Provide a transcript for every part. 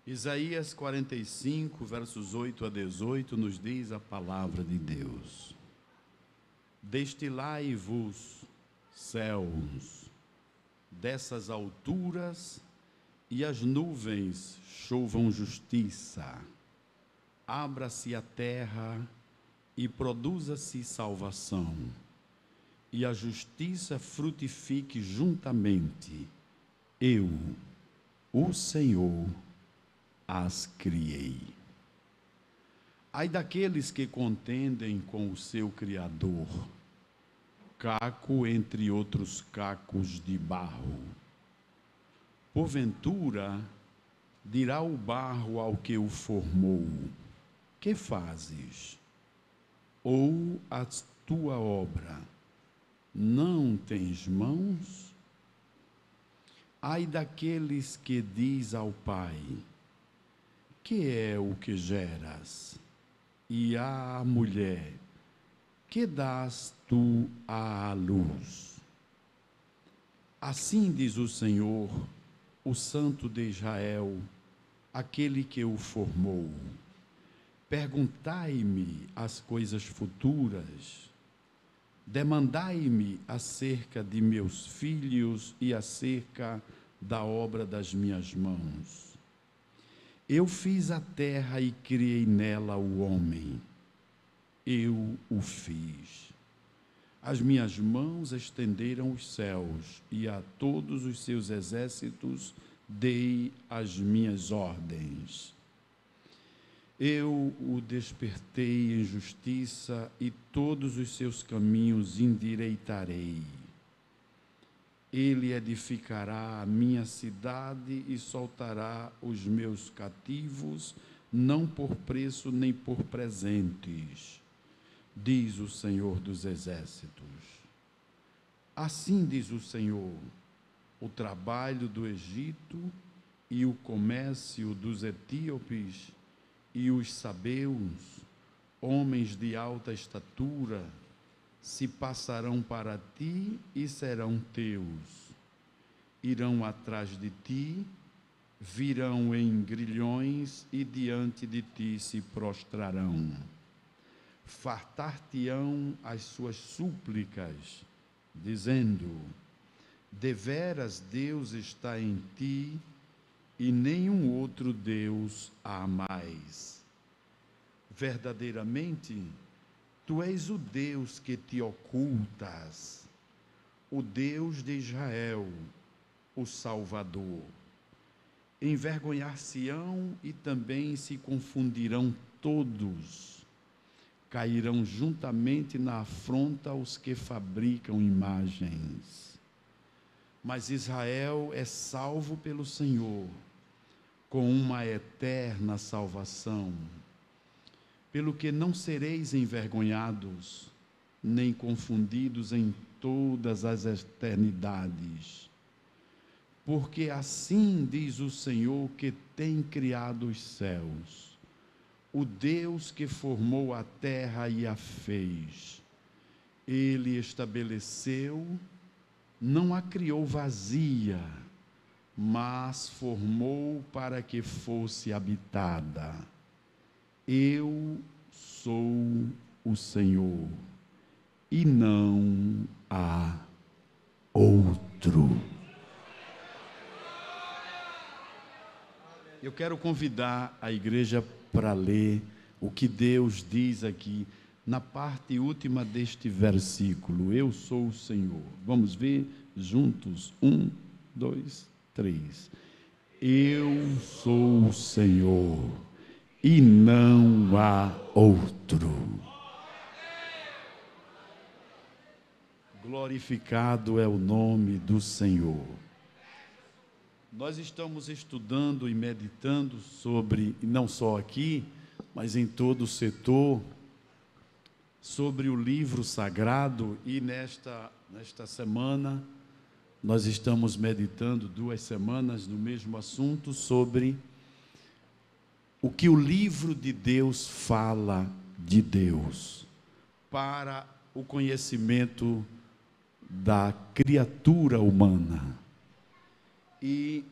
Isaías 45, versos 8 a 18, nos diz a palavra de Deus: Destilai-vos, céus, dessas alturas, e as nuvens chovam justiça. Abra-se a terra e produza-se salvação, e a justiça frutifique juntamente. Eu, o Senhor, as criei. Ai daqueles que contendem com o seu Criador, caco entre outros cacos de barro. Porventura, dirá o barro ao que o formou: que fazes? Ou a tua obra, não tens mãos? Ai daqueles que diz ao Pai: que é o que geras? E à mulher: que dás tu à luz? Assim diz o Senhor, o Santo de Israel, aquele que o formou: perguntai-me as coisas futuras, demandai-me acerca de meus filhos e acerca da obra das minhas mãos. Eu fiz a terra e criei nela o homem. Eu o fiz. As minhas mãos estenderam os céus, e a todos os seus exércitos dei as minhas ordens. Eu o despertei em justiça, e todos os seus caminhos endireitarei. Ele edificará a minha cidade e soltará os meus cativos, não por preço nem por presentes, diz o Senhor dos Exércitos. Assim diz o Senhor: o trabalho do Egito e o comércio dos etíopes e os sabeus, homens de alta estatura, se passarão para ti e serão teus. Irão atrás de ti, virão em grilhões e diante de ti se prostrarão. Fartar-te-ão as suas súplicas, dizendo: deveras Deus está em ti, e nenhum outro Deus há mais. Verdadeiramente, tu és o Deus que te ocultas, o Deus de Israel, o Salvador. Envergonhar-se-ão e também se confundirão todos. Cairão juntamente na afronta os que fabricam imagens. Mas Israel é salvo pelo Senhor, com uma eterna salvação. Pelo que não sereis envergonhados, nem confundidos em todas as eternidades. Porque assim diz o Senhor que tem criado os céus, o Deus que formou a terra e a fez. Ele estabeleceu, não a criou vazia, mas formou para que fosse habitada. Eu sou o Senhor, e não há outro. Eu quero convidar a igreja para ler o que Deus diz aqui, na parte última deste versículo: eu sou o Senhor. Vamos ver juntos? 1, 2, 3. Eu sou o Senhor, e não há outro. Glorificado é o nome do Senhor. Nós estamos estudando e meditando sobre, não só aqui, mas em todo o setor, sobre o livro sagrado, e nesta semana nós estamos meditando 2 semanas no mesmo assunto, sobre o que o livro de Deus fala de Deus, para o conhecimento da criatura humana. E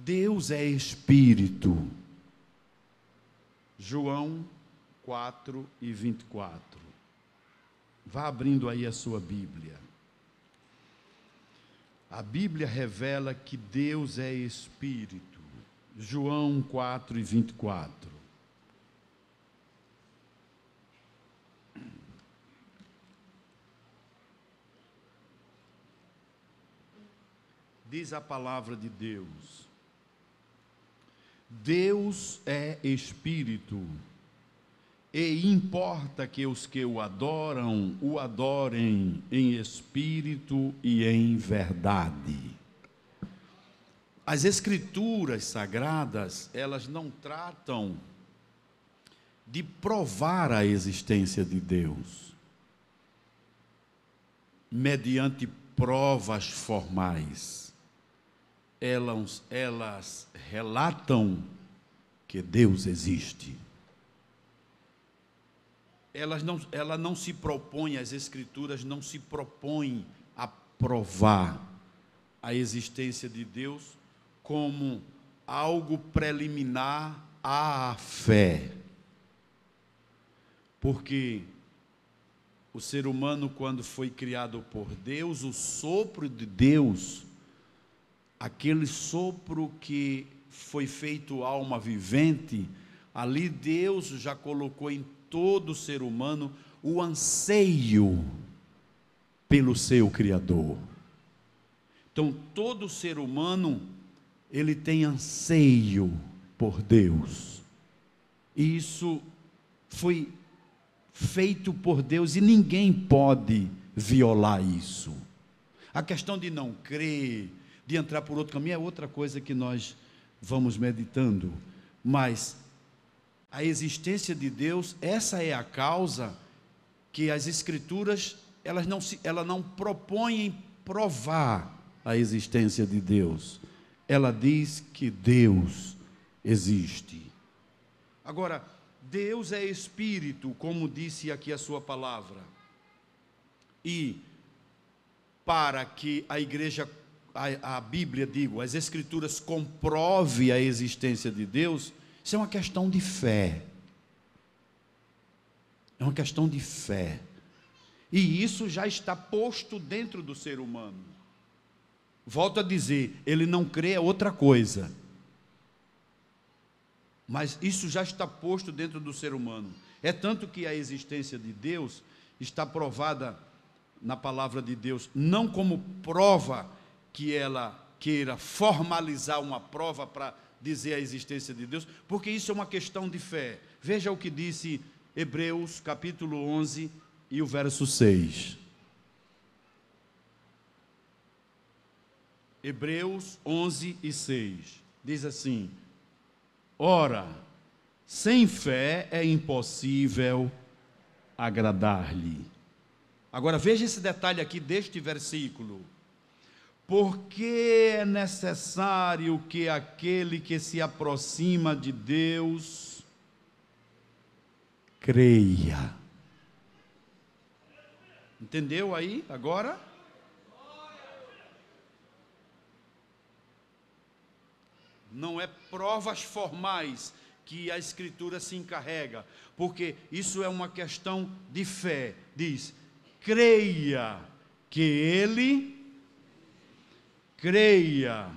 Deus é Espírito. João 4:24. Vá abrindo aí a sua Bíblia. A Bíblia revela que Deus é Espírito. João 4:24. Diz a palavra de Deus: Deus é Espírito, e importa que os que o adorem em espírito e em verdade. As Escrituras Sagradas, elas não tratam de provar a existência de Deus mediante provas formais. Elas relatam que Deus existe. Ela não se propõe, as Escrituras não se propõem a provar a existência de Deus como algo preliminar à fé. Porque o ser humano, quando foi criado por Deus, o sopro de Deus, aquele sopro que foi feito alma vivente, ali Deus já colocou em todo ser humano o anseio pelo seu Criador. Então, todo ser humano, ele tem anseio por Deus. E isso foi feito por Deus e ninguém pode violar isso. A questão de não crer, de entrar por outro caminho, é outra coisa que nós vamos meditando. Mas a existência de Deus, essa é a causa que as Escrituras, elas não propõem provar a existência de Deus. Ela diz que Deus existe. Agora, Deus é Espírito, como disse aqui a sua palavra. E para que a igreja, a Bíblia, as Escrituras comprove a existência de Deus, isso é uma questão de fé. É uma questão de fé. E isso já está posto dentro do ser humano. Volto a dizer, ele não crê é outra coisa. Mas isso já está posto dentro do ser humano. É tanto que a existência de Deus está provada na palavra de Deus, não como prova que ela queira formalizar uma prova para dizer a existência de Deus, porque isso é uma questão de fé. Veja o que disse Hebreus capítulo 11 e o verso 6. Hebreus 11 e 6. Diz assim: ora, sem fé é impossível agradar-lhe. Agora veja esse detalhe aqui deste versículo. Porque é necessário que aquele que se aproxima de Deus creia. Entendeu aí agora? Não é provas formais que a Escritura se encarrega, porque isso é uma questão de fé. Diz: creia que Ele, creia,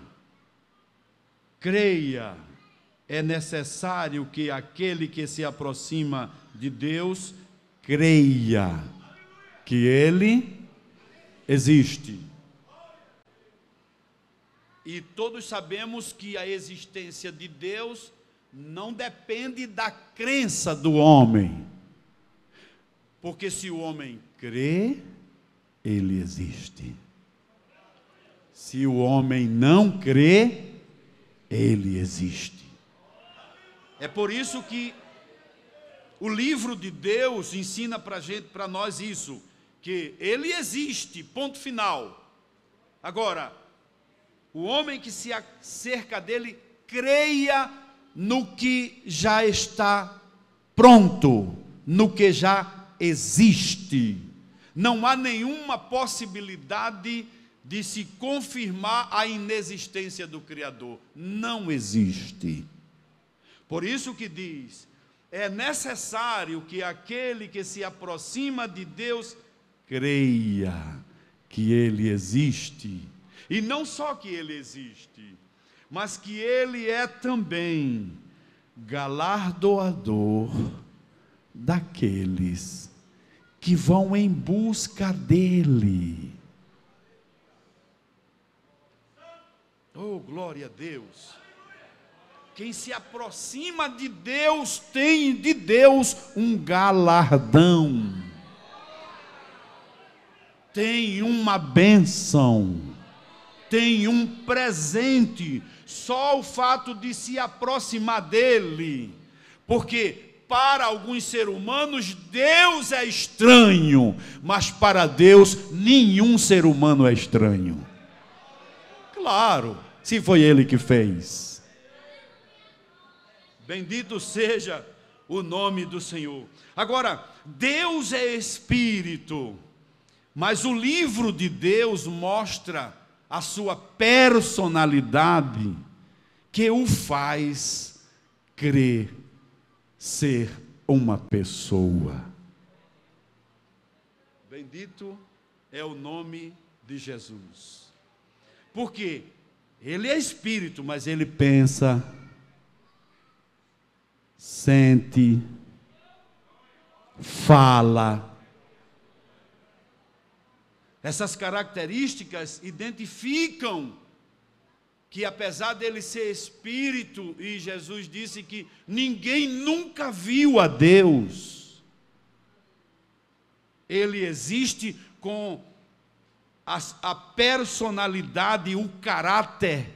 é necessário que aquele que se aproxima de Deus creia que Ele existe. E todos sabemos que a existência de Deus não depende da crença do homem. Porque se o homem crê, ele existe. Se o homem não crê, ele existe. É por isso que o livro de Deus ensina para nós isso, que ele existe, ponto final. Agora, o homem que se acerca dele, creia no que já está pronto, no que já existe. Não há nenhuma possibilidade de se confirmar a inexistência do Criador. Não existe. Por isso que diz, é necessário que aquele que se aproxima de Deus creia que Ele existe. E não só que Ele existe, mas que Ele é também galardoador daqueles que vão em busca dEle. Oh, glória a Deus! Quem se aproxima de Deus tem de Deus um galardão, tem uma bênção, tem um presente, só o fato de se aproximar dele, porque para alguns seres humanos Deus é estranho, mas para Deus nenhum ser humano é estranho. Claro, se foi Ele que fez. Bendito seja o nome do Senhor. Agora, Deus é Espírito, mas o livro de Deus mostra a sua personalidade, que o faz crer ser uma pessoa. Bendito é o nome de Jesus. Porque Ele é Espírito, mas Ele pensa, sente, fala. Essas características identificam que, apesar dele ser Espírito, e Jesus disse que ninguém nunca viu a Deus, Ele existe com a personalidade, o caráter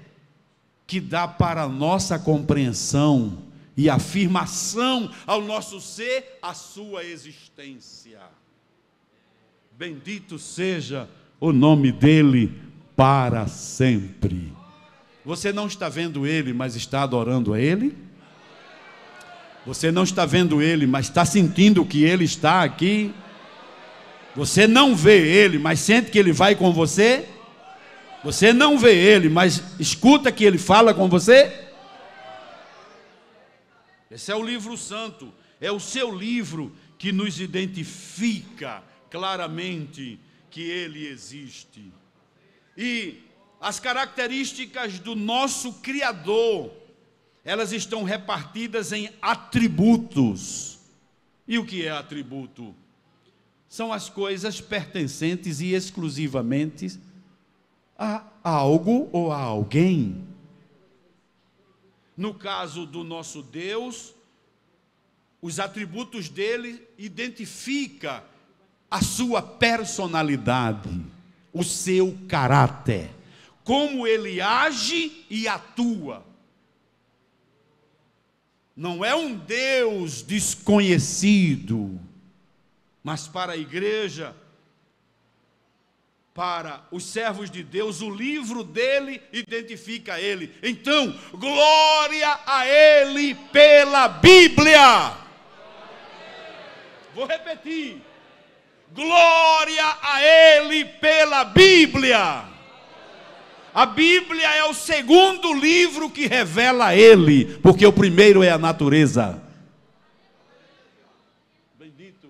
que dá para a nossa compreensão e afirmação ao nosso ser, a sua existência. Bendito seja o nome dele para sempre. Você não está vendo ele, mas está adorando a ele? Você não está vendo ele, mas está sentindo que ele está aqui? Você não vê ele, mas sente que ele vai com você? Você não vê ele, mas escuta que ele fala com você? Esse é o livro santo, é o seu livro que nos identifica claramente que ele existe. E as características do nosso Criador, elas estão repartidas em atributos. E o que é atributo? São as coisas pertencentes e exclusivamente a algo ou a alguém. No caso do nosso Deus, os atributos dele identificam a sua personalidade, o seu caráter, como ele age e atua. Não é um Deus desconhecido, mas para a igreja, para os servos de Deus, o livro dele identifica ele. Então, glória a ele pela Bíblia. Vou repetir. Glória a ele pela Bíblia. A Bíblia é o segundo livro que revela ele, porque o primeiro é a natureza. Bendito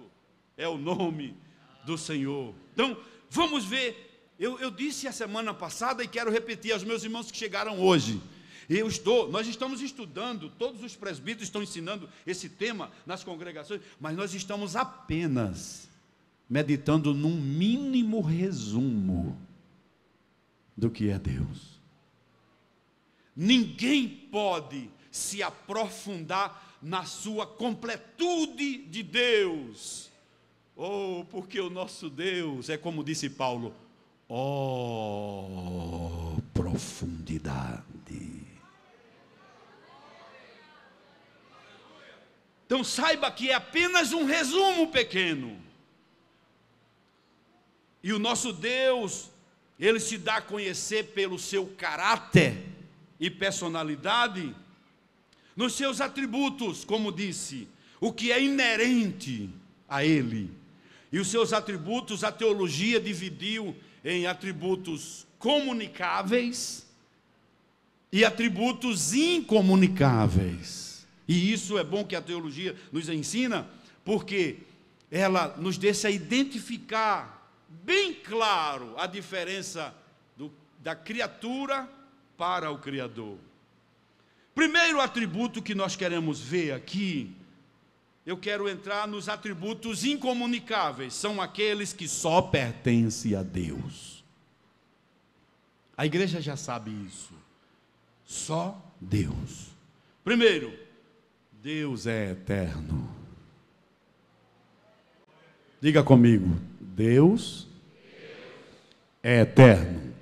é o nome do Senhor. Então, vamos ver. Eu disse a semana passada e quero repetir aos meus irmãos que chegaram hoje. Nós estamos estudando, todos os presbíteros estão ensinando esse tema nas congregações, mas nós estamos apenas meditando num mínimo resumo do que é Deus. Ninguém pode se aprofundar na sua completude de Deus. Porque o nosso Deus é como disse Paulo, profundidade. Então saiba que é apenas um resumo pequeno. E o nosso Deus, ele se dá a conhecer pelo seu caráter e personalidade, nos seus atributos, como disse, o que é inerente a ele. E os seus atributos, a teologia dividiu em atributos comunicáveis e atributos incomunicáveis. E isso é bom que a teologia nos ensina, porque ela nos deixa identificar bem claro a diferença da criatura para o Criador. Primeiro atributo que nós queremos ver aqui, eu quero entrar nos atributos incomunicáveis, são aqueles que só pertencem a Deus. A igreja já sabe isso, só Deus. Primeiro, Deus é eterno. Diga comigo, Deus é eterno.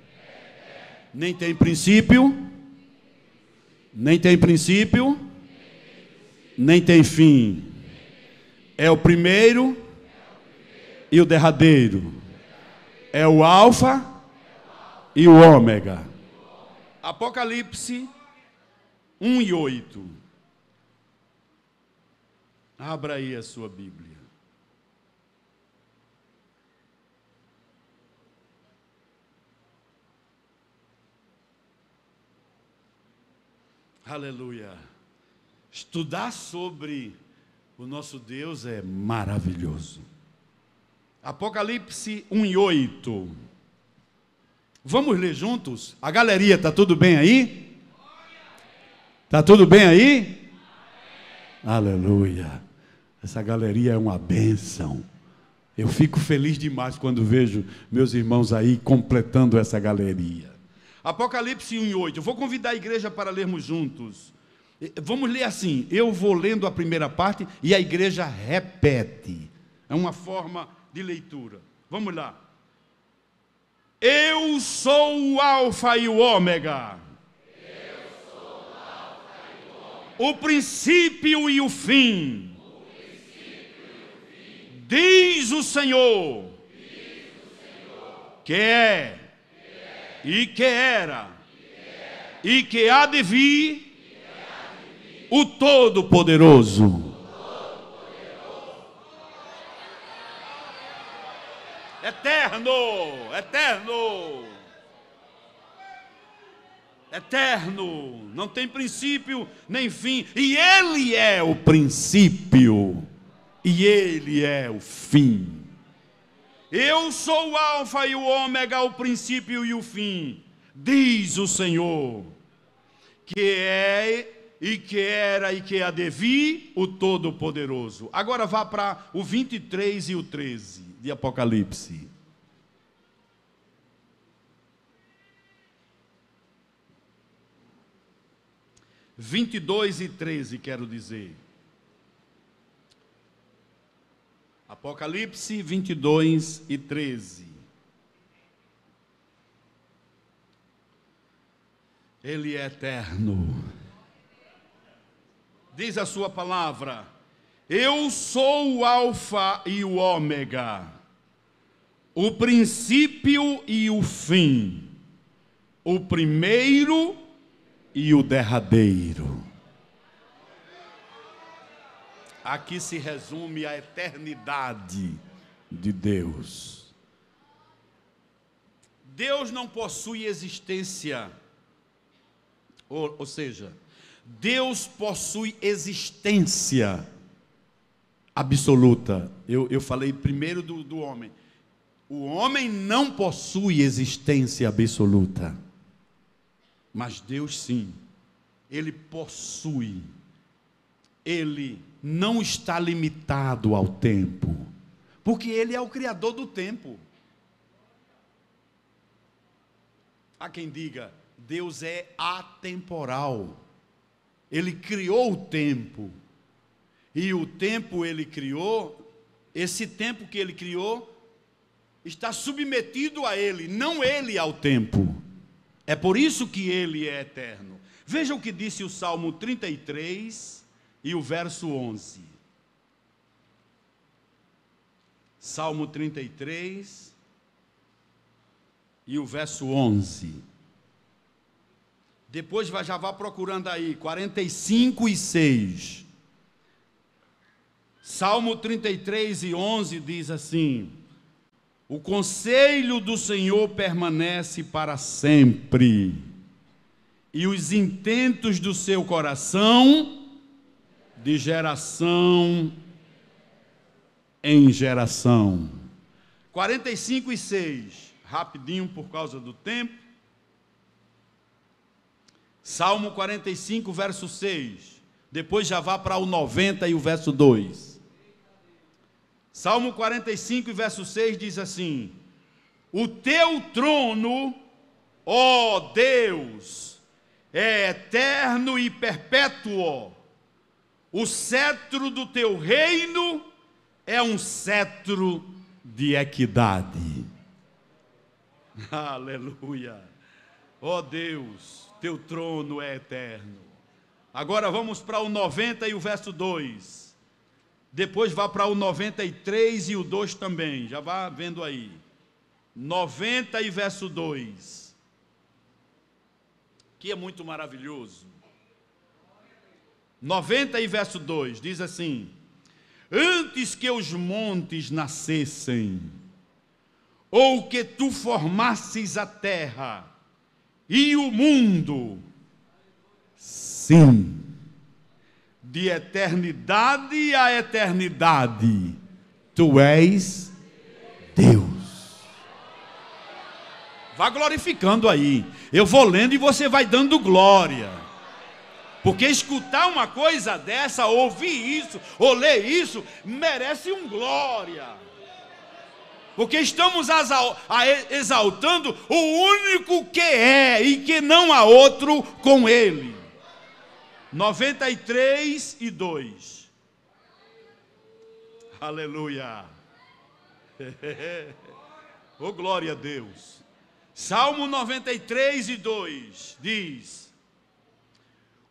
Nem tem princípio, nem tem princípio, nem tem fim. É o primeiro e o derradeiro. É o alfa e o ômega. Apocalipse 1:8. Abra aí a sua Bíblia. Aleluia. Estudar sobre o nosso Deus é maravilhoso. Apocalipse 1:8. Vamos ler juntos? A galeria, está tudo bem aí? Está tudo bem aí? Aleluia. Essa galeria é uma bênção. Eu fico feliz demais quando vejo meus irmãos aí completando essa galeria. Apocalipse 1:8. Eu vou convidar a igreja para lermos juntos. Vamos ler assim. Eu vou lendo a primeira parte e a igreja repete. É uma forma de leitura. Vamos lá. Eu sou o alfa e o ômega. O princípio e o fim. Diz o Senhor. Que é. E que era. E que há de vir. O Todo-Poderoso. Eterno, eterno, eterno, não tem princípio nem fim, e Ele é o princípio, e Ele é o fim. Eu sou o alfa e o ômega, o princípio e o fim, diz o Senhor, que é, e que era, e que há de vir, o Todo-Poderoso. Agora vá para o 23 e o 13 de Apocalipse. « 22 e 13, quero dizer. Apocalipse 22 e 13. Ele é eterno. Diz a sua palavra: eu sou o alfa e o ômega, o princípio e o fim, o primeiro e o derradeiro. Aqui se resume a eternidade de Deus. Deus não possui existência, ou seja, Deus possui existência absoluta. Eu falei primeiro do homem. O homem não possui existência absoluta. Mas Deus sim. Ele possui. Ele não está limitado ao tempo. Porque Ele é o Criador do tempo. Há quem diga, Deus é atemporal. Ele criou o tempo. E o tempo Ele criou, esse tempo que Ele criou, está submetido a Ele, não Ele ao tempo. É por isso que Ele é eterno. Veja o que disse o Salmo 33 e o verso 11. Salmo 33 e o verso 11. Depois já vá procurando aí, 45 e 6. Salmo 33 e 11 diz assim: O conselho do Senhor permanece para sempre, e os intentos do seu coração de geração em geração. 45:6, rapidinho por causa do tempo. Salmo 45, verso 6. Depois já vá para o 90 e o verso 2. Salmo 45, verso 6 diz assim: o teu trono, ó Deus, é eterno e perpétuo. O cetro do teu reino é um cetro de equidade. Aleluia. Ó Deus, teu trono é eterno. Agora vamos para o 90 e o verso 2. Depois vá para o 93 e o 2 também. Já vá vendo aí. 90 e verso 2. Que é muito maravilhoso. 90 e verso 2 diz assim: antes que os montes nascessem, ou que tu formasses a terra e o mundo, sim, de eternidade a eternidade, tu és Deus. Vá glorificando aí. Eu vou lendo e você vai dando glória. Porque escutar uma coisa dessa, ouvir isso, ou ler isso, merece um glória. Porque estamos exaltando o único que é e que não há outro com ele. 93 e 2. Aleluia. Oh, glória a Deus. Salmo 93 e 2 diz: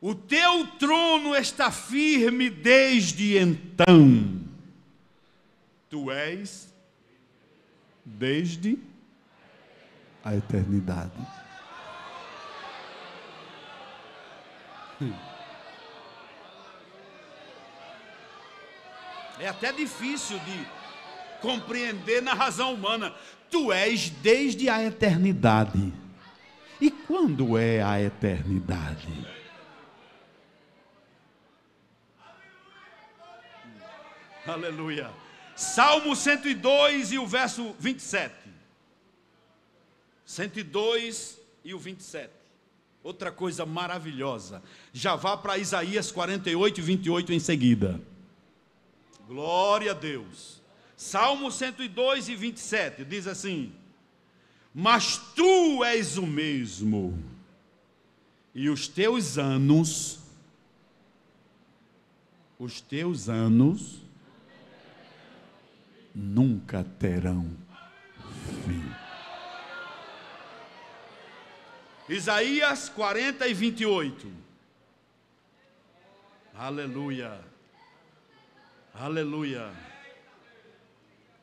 o teu trono está firme desde então. Tu és desde a eternidade. É até difícil de compreender na razão humana. Tu és desde a eternidade. E quando é a eternidade? Aleluia. Salmo 102 e o verso 27. 102 e o 27. Outra coisa maravilhosa. Já vá para Isaías 48 e 28 em seguida. Glória a Deus. Salmo 102 e 27 diz assim: mas tu és o mesmo, e os teus anos nunca terão fim. Isaías 40 e 28. Aleluia. Aleluia.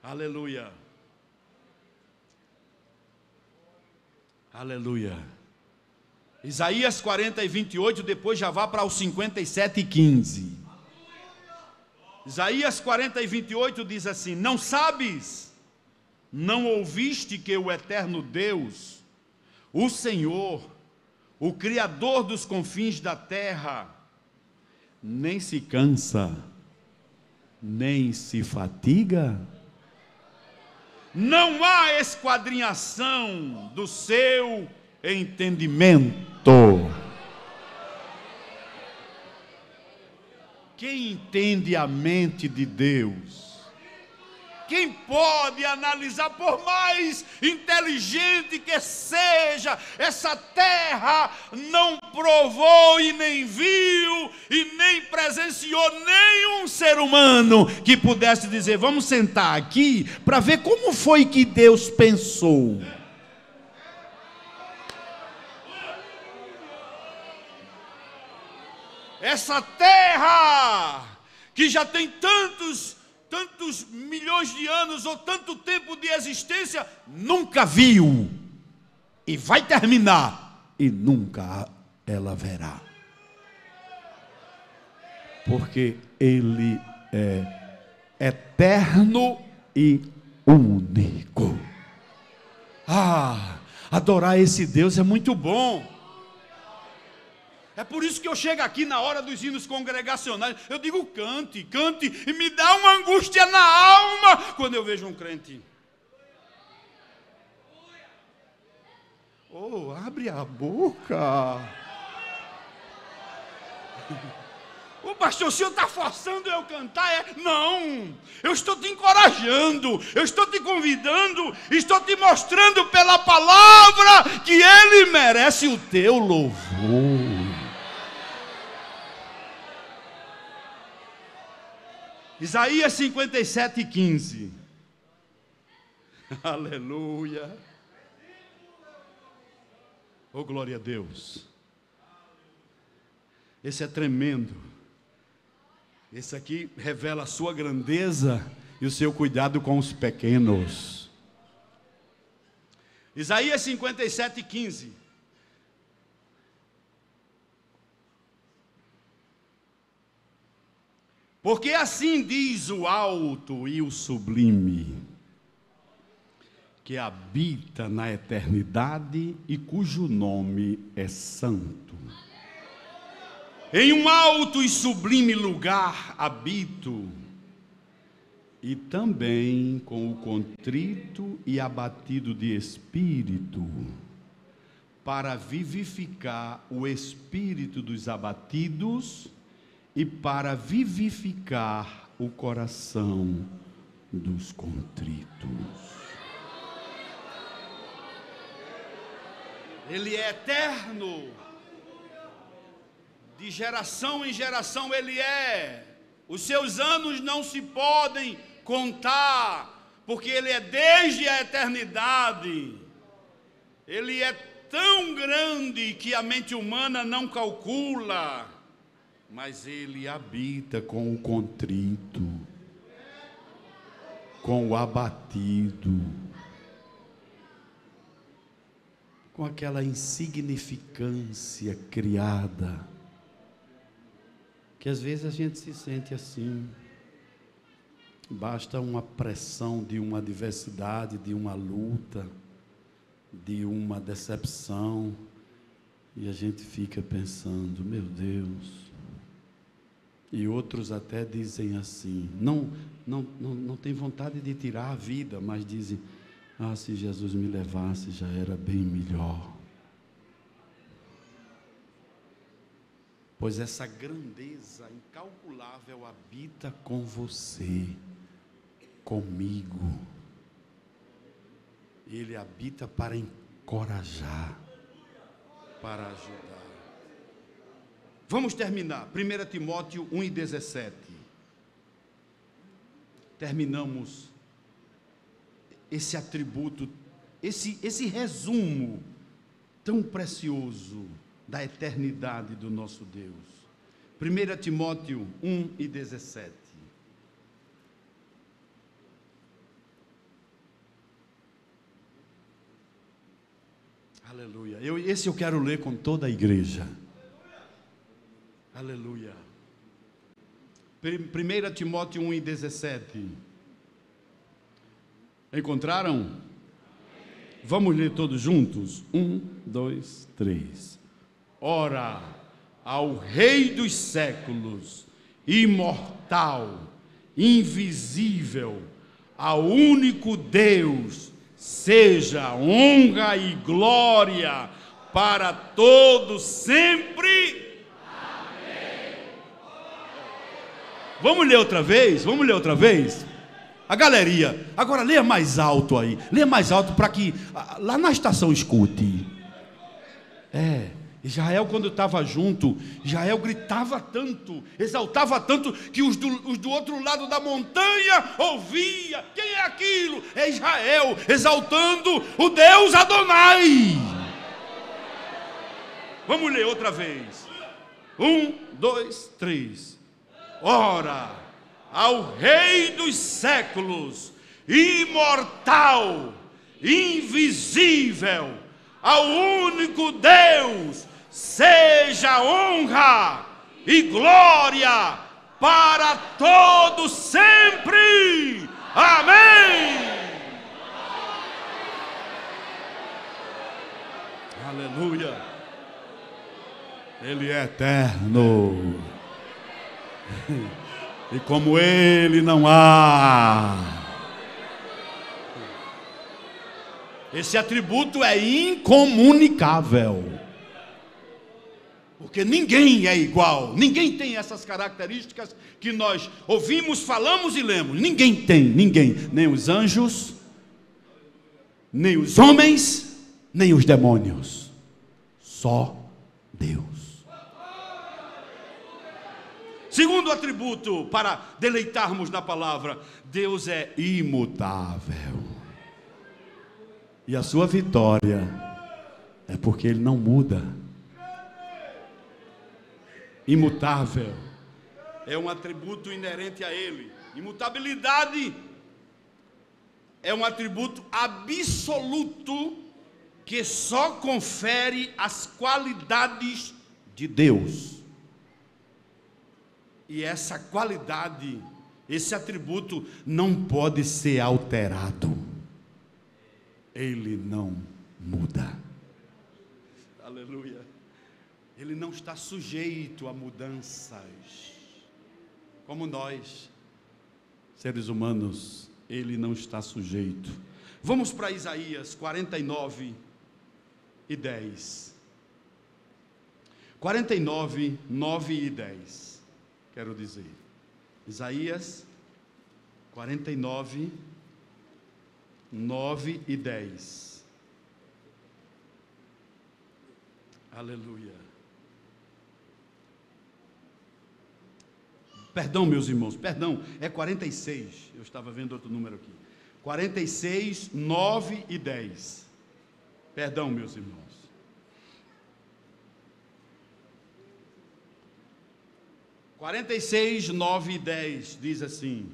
Aleluia. Aleluia. Isaías 40 e 28, depois já vá para os 57 e 15. Isaías 40 e 28 diz assim: não sabes, não ouviste que o eterno Deus, o Senhor, o Criador dos confins da terra, nem se cansa, nem se fatiga? Não há esquadrinhação do seu entendimento. Quem entende a mente de Deus? Quem pode analisar, por mais inteligente que seja, essa terra não provou e nem viu e nem presenciou nenhum ser humano que pudesse dizer: vamos sentar aqui para ver como foi que Deus pensou. Essa terra que já tem tantos milhões de anos ou tanto tempo de existência, nunca viu e vai terminar e nunca ela verá, porque ele é eterno e único. Adorar esse Deus é muito bom. É por isso que eu chego aqui na hora dos hinos congregacionais, eu digo cante, cante, e me dá uma angústia na alma quando eu vejo um crente. Oh, abre a boca. Ô pastor, o senhor está forçando eu cantar? Não, eu estou te encorajando, eu estou te convidando, estou te mostrando pela palavra que Ele merece o teu louvor. Isaías 57:15. Aleluia. Oh, glória a Deus. Esse é tremendo. Esse aqui revela a sua grandeza e o seu cuidado com os pequenos. Isaías 57:15. Porque assim diz o alto e o sublime, que habita na eternidade e cujo nome é santo. Em um alto e sublime lugar habito, e também com o contrito e abatido de espírito, para vivificar o espírito dos abatidos e para vivificar o coração dos contritos. Ele é eterno, de geração em geração Ele é. Os seus anos não se podem contar, porque Ele é desde a eternidade. Ele é tão grande que a mente humana não calcula, mas Ele habita com o contrito, com o abatido, com aquela insignificância criada, que às vezes a gente se sente assim. Basta uma pressão de uma adversidade, de uma luta, de uma decepção, e a gente fica pensando, meu Deus. E outros até dizem assim, não tem vontade de tirar a vida, mas dizem, se Jesus me levasse já era bem melhor. Pois essa grandeza incalculável habita com você, comigo. Ele habita para encorajar, para ajudar. Vamos terminar. 1 Timóteo 1:17. Terminamos esse atributo, esse resumo tão precioso da eternidade do nosso Deus. 1 Timóteo 1:17. Aleluia. Esse eu quero ler com toda a igreja. Aleluia. 1 Timóteo 1:17. Encontraram? Vamos ler todos juntos? 1, 2, 3. Ora, ao Rei dos séculos, imortal, invisível, ao único Deus, seja honra e glória para todos sempre. Vamos ler outra vez? Vamos ler outra vez? A galeria, agora leia mais alto aí. Leia mais alto para que lá na estação escute. Israel, quando estava junto, Israel gritava tanto, exaltava tanto, que os do outro lado da montanha ouvia. Quem é aquilo? É Israel exaltando o Deus Adonai. Vamos ler outra vez. 1, 2, 3. Ora, ao Rei dos séculos, imortal, invisível, ao único Deus, seja honra e glória para todos sempre. Amém. Aleluia. Ele é eterno. E como Ele não há. Esse atributo é incomunicável. Porque ninguém é igual. Ninguém tem essas características que nós ouvimos, falamos e lemos. Ninguém tem, ninguém. Nem os anjos, nem os homens, nem os demônios. Só Deus. Segundo atributo para deleitarmos na palavra: Deus é imutável. E a sua vitória é porque Ele não muda. Imutável é um atributo inerente a Ele. Imutabilidade é um atributo absoluto que só confere as qualidades de Deus. E essa qualidade, esse atributo não pode ser alterado. Ele não muda. Aleluia. Ele não está sujeito a mudanças. Como nós, seres humanos, Ele não está sujeito. Vamos para Isaías 49 e 10. 49, 9 e 10. Quero dizer. Isaías 49, 9 e 10. Aleluia. Perdão, meus irmãos, perdão, é 46. Eu estava vendo outro número aqui. 46, 9 e 10. Perdão, meus irmãos. 46, 9 e 10 diz assim: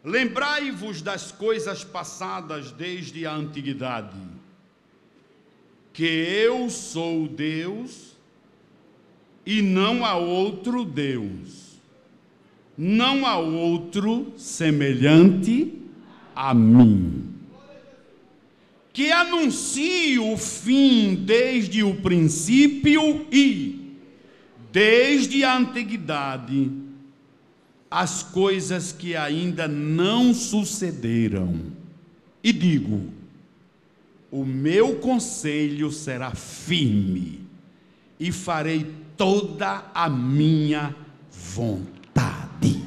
lembrai-vos das coisas passadas desde a antiguidade, que eu sou Deus e não há outro Deus, não há outro semelhante a mim, que anuncio o fim desde o princípio e desde a antiguidade as coisas que ainda não sucederam, e digo: o meu conselho será firme, e farei toda a minha vontade.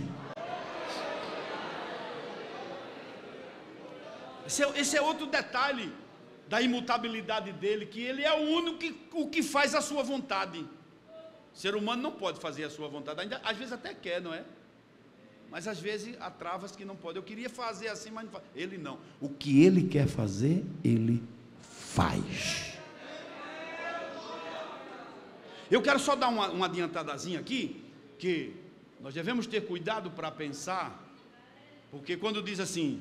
Esse é outro detalhe da imutabilidade dele, que ele é o único que faz a sua vontade. O ser humano não pode fazer a sua vontade, ainda, às vezes até quer, não é? Mas às vezes há travas que não pode. Eu queria fazer assim, mas não faz. Ele não. O que ele quer fazer, ele faz. Eu quero só dar uma adiantadazinha aqui, que nós devemos ter cuidado para pensar, porque quando diz assim,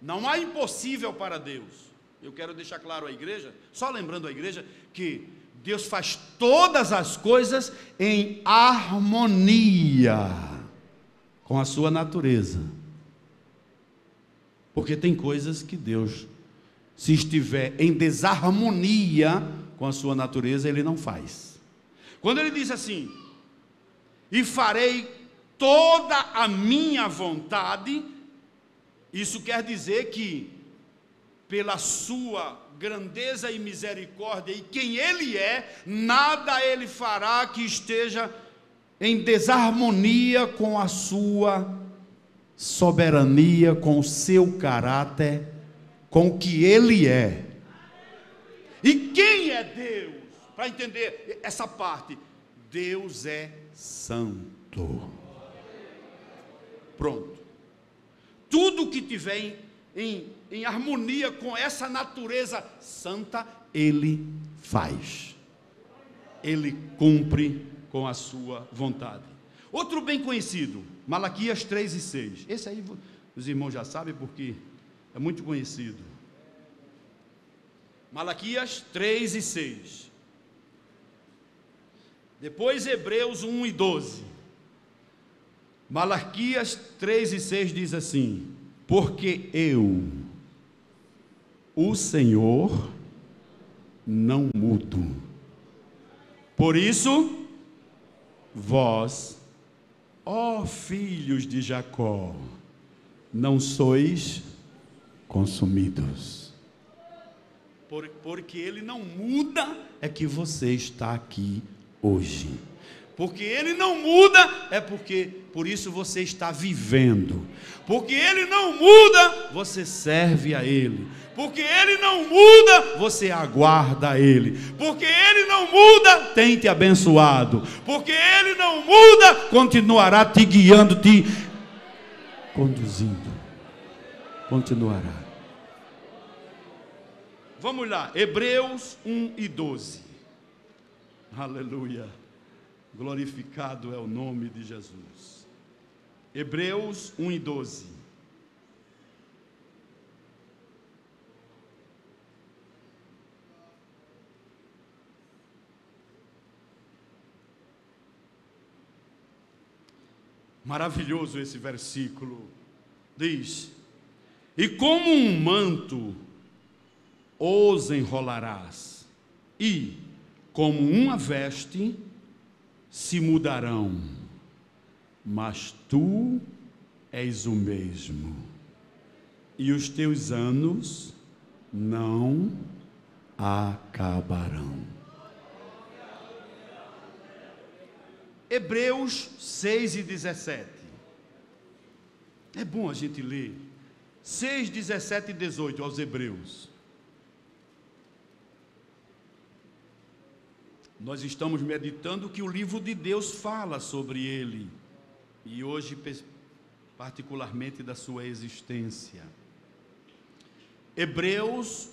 não há impossível para Deus, eu quero deixar claro à igreja, só lembrando à igreja, que Deus faz todas as coisas em harmonia com a sua natureza. Porque tem coisas que Deus, se estiver em desarmonia com a sua natureza, Ele não faz. Quando Ele diz assim, e farei toda a minha vontade, isso quer dizer que, pela sua grandeza e misericórdia, e quem Ele é, nada Ele fará que esteja em desarmonia com a sua soberania, com o seu caráter, com o que Ele é. E quem é Deus? Para entender essa parte, Deus é santo. Pronto. Tudo que tiver em harmonia com essa natureza santa, Ele faz. Ele cumpre com a sua vontade. Outro bem conhecido, Malaquias 3 e 6. Esse aí os irmãos já sabem porque é muito conhecido. Malaquias 3 e 6. Depois Hebreus 1 e 12. Malaquias 3 e 6 diz assim: porque eu, o Senhor, não mudo. Por isso, vós, ó filhos de Jacó, não sois consumidos. Porque ele não muda, é que você está aqui hoje. Porque ele não muda, é por isso você está vivendo. Porque ele não muda, você serve a ele. Porque ele não muda, você aguarda a ele. Porque ele não muda, tem te abençoado. Porque ele não muda, continuará te guiando, te conduzindo. Continuará. Vamos lá, Hebreus 1 e 12. Aleluia. Glorificado é o nome de Jesus. Hebreus 1 e 12. Maravilhoso esse versículo. Diz: e como um manto os enrolarás, e como uma veste se mudarão, mas tu és o mesmo, e os teus anos não acabarão. Hebreus 6 e 17. É bom a gente ler 6, 17 e 18 aos Hebreus. Nós estamos meditando que o livro de Deus fala sobre ele, e hoje particularmente da sua existência. Hebreus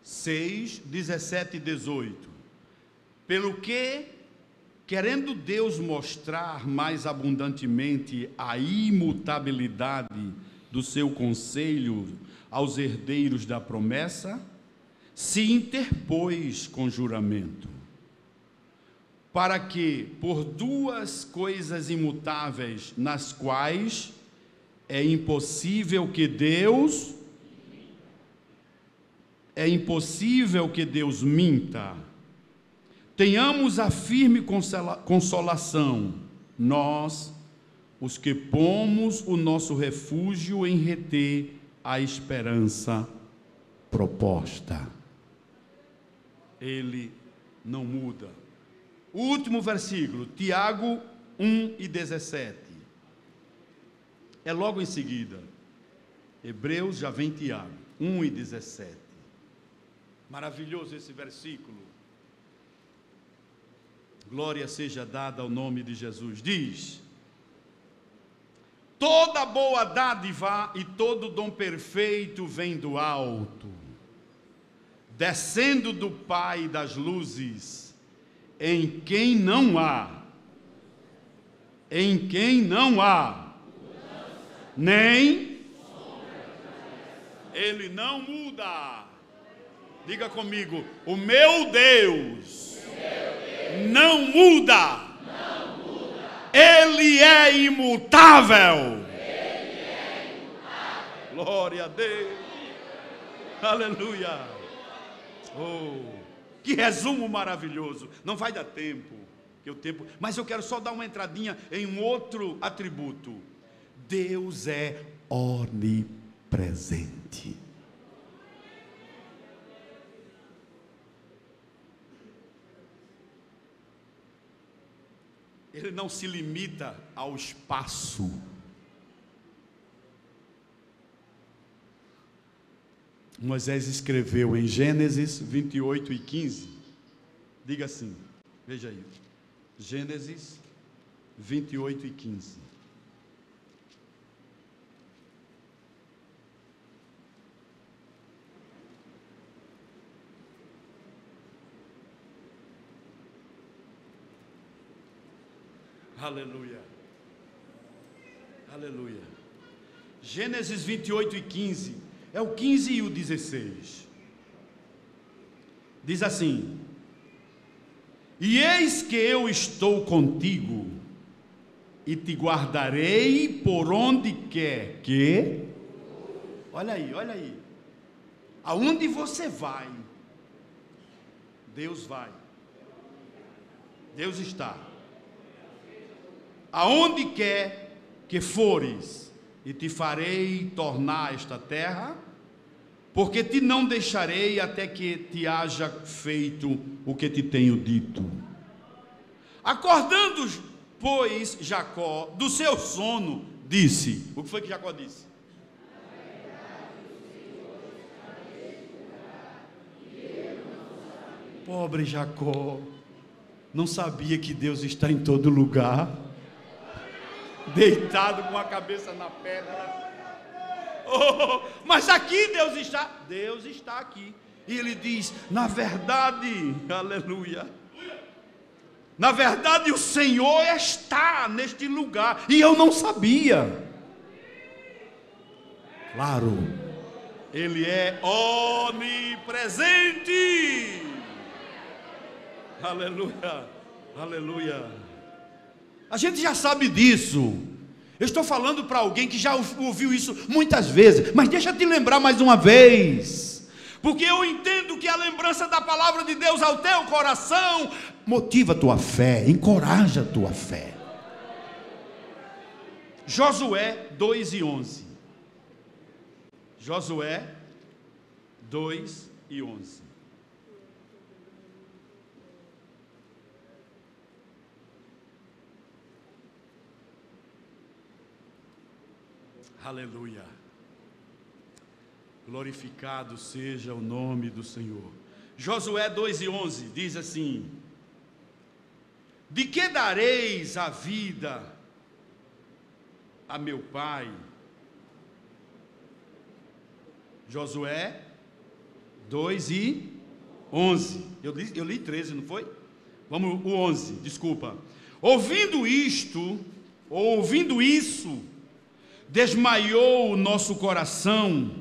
6, 17 e 18. Pelo que, querendo Deus mostrar mais abundantemente a imutabilidade do seu conselho aos herdeiros da promessa, se interpôs com juramento, para que, por duas coisas imutáveis, nas quais é impossível que Deus minta, tenhamos a firme consolação, nós, os que pomos o nosso refúgio em reter a esperança proposta. Ele não muda. O último versículo, Tiago 1 e 17. É logo em seguida. Hebreus já vem Tiago, 1 e 17. Maravilhoso esse versículo. Glória seja dada ao nome de Jesus. Diz: toda boa dádiva e todo dom perfeito vem do alto, descendo do Pai das luzes, em quem não há, nem ele não muda. Diga comigo: o meu Deus não muda. Ele é imutável. Glória a Deus. Aleluia. Oh, que resumo maravilhoso. Não vai dar tempo, mas eu quero só dar uma entradinha em um outro atributo. Deus é onipresente. Ele não se limita ao espaço. Moisés escreveu em Gênesis 28 e 15. Diga assim, veja aí. Gênesis 28 e 15. Aleluia. Aleluia. Gênesis 28 e 15. É o 15 e o 16. Diz assim: e eis que eu estou contigo, e te guardarei por onde quer que... Olha aí. Aonde você vai, Deus vai. Deus está. Aonde quer que fores, e te farei tornar esta terra, porque te não deixarei até que te haja feito o que te tenho dito. Acordando, pois, Jacó do seu sono, disse: o que foi que Jacó disse? Pobre Jacó, não sabia que Deus está em todo lugar, deitado com a cabeça na pedra. Oh, mas aqui Deus está aqui. E ele diz: na verdade, aleluia, na verdade o Senhor está neste lugar, e eu não sabia. Claro, Ele é onipresente. Aleluia, aleluia. A gente já sabe disso. Eu estou falando para alguém que já ouviu isso muitas vezes, mas deixa eu te lembrar mais uma vez, porque eu entendo que a lembrança da palavra de Deus ao teu coração motiva a tua fé, encoraja a tua fé. Josué 2:11. Josué 2:11. Aleluia. Glorificado seja o nome do Senhor. Josué 2:11 diz assim: de que dareis a vida a meu pai? Josué 2:11. Eu li 13, não foi? Vamos, o 11, desculpa. Ouvindo isso, desmaiou o nosso coração,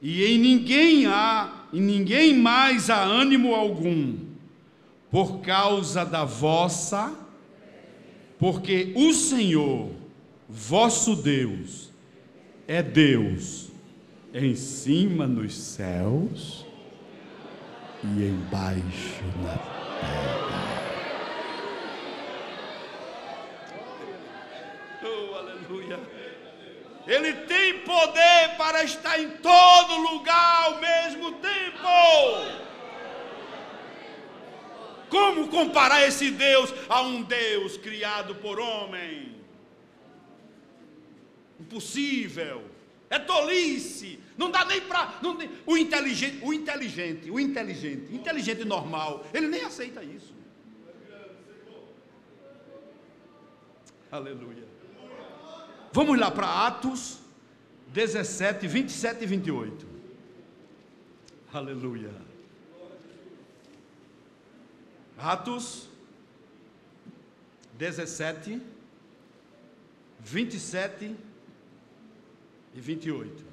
e em ninguém mais há ânimo algum, por causa da vossa, porque o Senhor, vosso Deus, é Deus em cima nos céus e embaixo na terra. Oh, aleluia. Ele tem poder para estar em todo lugar ao mesmo tempo. Como comparar esse Deus a um Deus criado por homem? Impossível. É tolice. Não dá nem para... O inteligente normal, ele nem aceita isso. Aleluia. Vamos lá para Atos 17, 27 e 28. Aleluia. Atos 17, 27 e 28.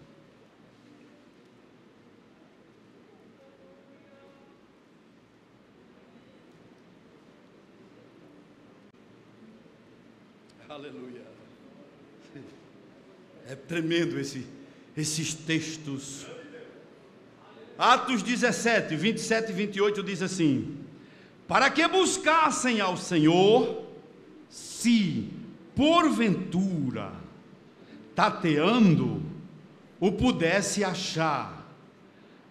Aleluia. É tremendo esses textos. Atos 17, 27 e 28 diz assim: para que buscassem ao Senhor, se porventura, tateando, o pudesse achar,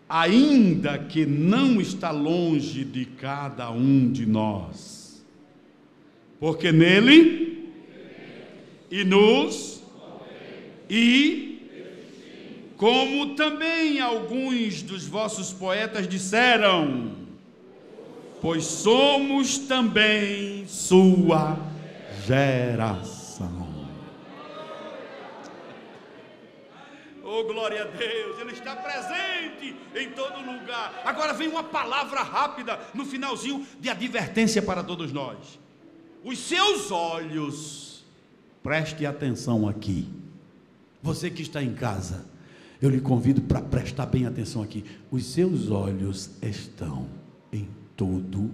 ainda que não está longe de cada um de nós, porque nele e nos e como também alguns dos vossos poetas disseram, pois somos também sua geração. Oh, glória a Deus, Ele está presente em todo lugar. Agora vem uma palavra rápida no finalzinho de advertência para todos nós. Os seus olhos, preste atenção aqui. Você que está em casa, eu lhe convido para prestar bem atenção aqui. Os seus olhos estão em todo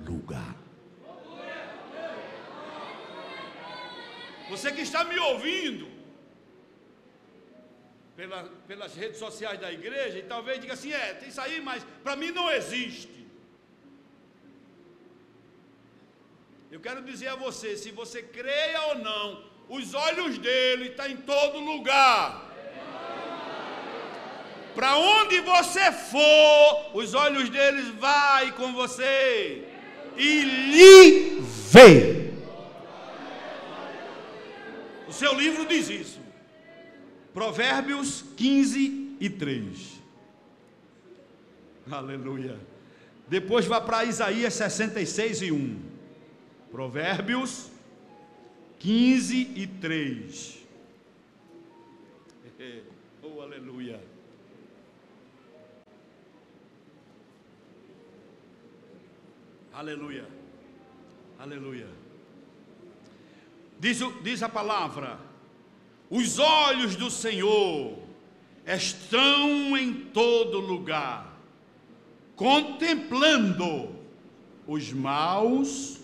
lugar. Você que está me ouvindo pelas redes sociais da igreja, e talvez diga assim: isso aí, mas para mim não existe. quero dizer a você, se você creia ou não, os olhos dele estão em todo lugar. Para onde você for, os olhos deles vão com você e lhe vê. O seu livro diz isso. Provérbios 15:3. Aleluia. Depois vá para Isaías 66:1. Provérbios 15:3. Oh, aleluia. Aleluia. Aleluia. Diz a palavra: os olhos do Senhor estão em todo lugar, contemplando os maus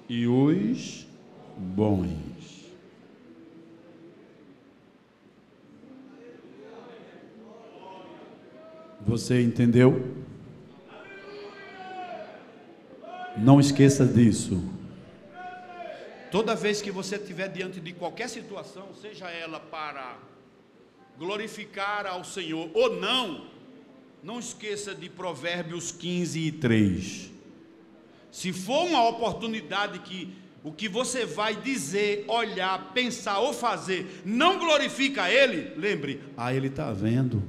e os bons. Você entendeu? Não esqueça disso. Toda vez que você estiver diante de qualquer situação, seja ela para glorificar ao Senhor ou não, não esqueça de Provérbios 15:3. Se for uma oportunidade que o que você vai dizer, olhar, pensar ou fazer não glorifica a Ele, lembre, Ele está vendo.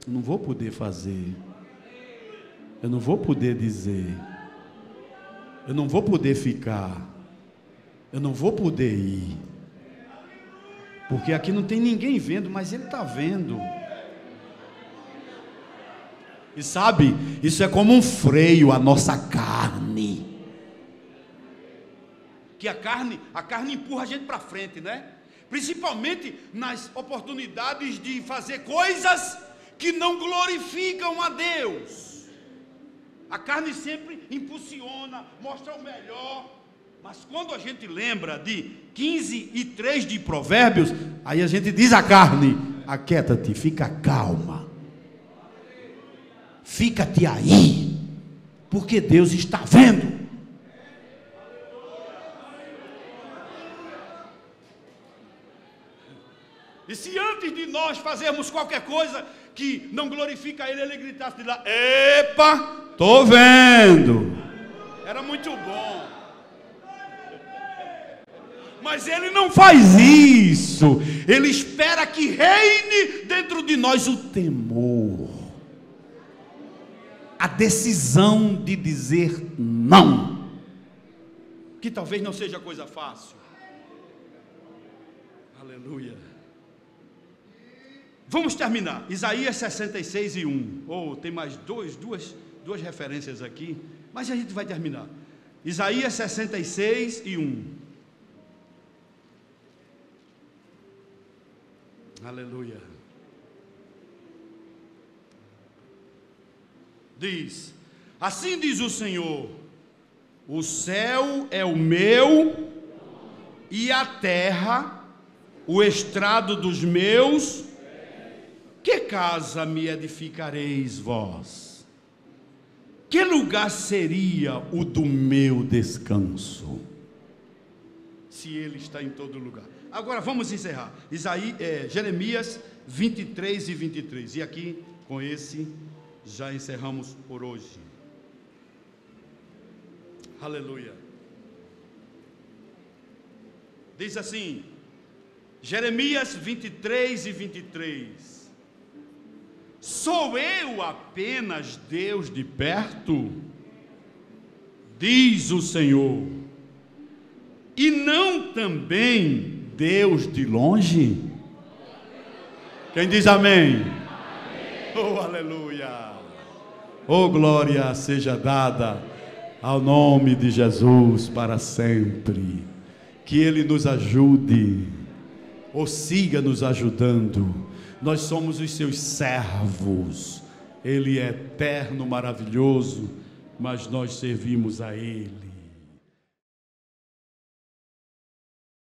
Eu não vou poder fazer. Eu não vou poder dizer. Eu não vou poder ficar. Eu não vou poder ir. Porque aqui não tem ninguém vendo, mas Ele está vendo. E sabe, isso é como um freio à nossa carne. Que a carne empurra a gente para frente, né? Principalmente nas oportunidades de fazer coisas que não glorificam a Deus. A carne sempre impulsiona, mostra o melhor. Mas quando a gente lembra de 15:3 de Provérbios, aí a gente diz à carne: aquieta-te, fica calma. Fica-te aí, porque Deus está vendo. E se antes de nós fazermos qualquer coisa que não glorifica Ele, Ele gritasse de lá: epa, estou vendo. Era muito bom. Mas Ele não faz isso. Ele espera que reine dentro de nós o temor, a decisão de dizer não, que talvez não seja coisa fácil. Aleluia. Vamos terminar. Isaías 66:1. Oh, tem mais duas referências aqui, mas a gente vai terminar. Isaías 66:1. Aleluia. Diz: assim diz o Senhor: o céu é o meu e a terra o estrado dos meus. Que casa me edificareis vós? Que lugar seria o do meu descanso? Se Ele está em todo lugar. Agora vamos encerrar. Jeremias 23:23. E aqui, com esse, já encerramos por hoje. Aleluia. Diz assim, Jeremias 23:23. Sou eu apenas Deus de perto? Diz o Senhor. E não também Deus de longe? Quem diz amém? Amém. Oh, aleluia. Oh, glória seja dada ao nome de Jesus para sempre. Que Ele nos ajude, ou siga nos ajudando. Nós somos os seus servos. Ele é eterno, maravilhoso, mas nós servimos a Ele.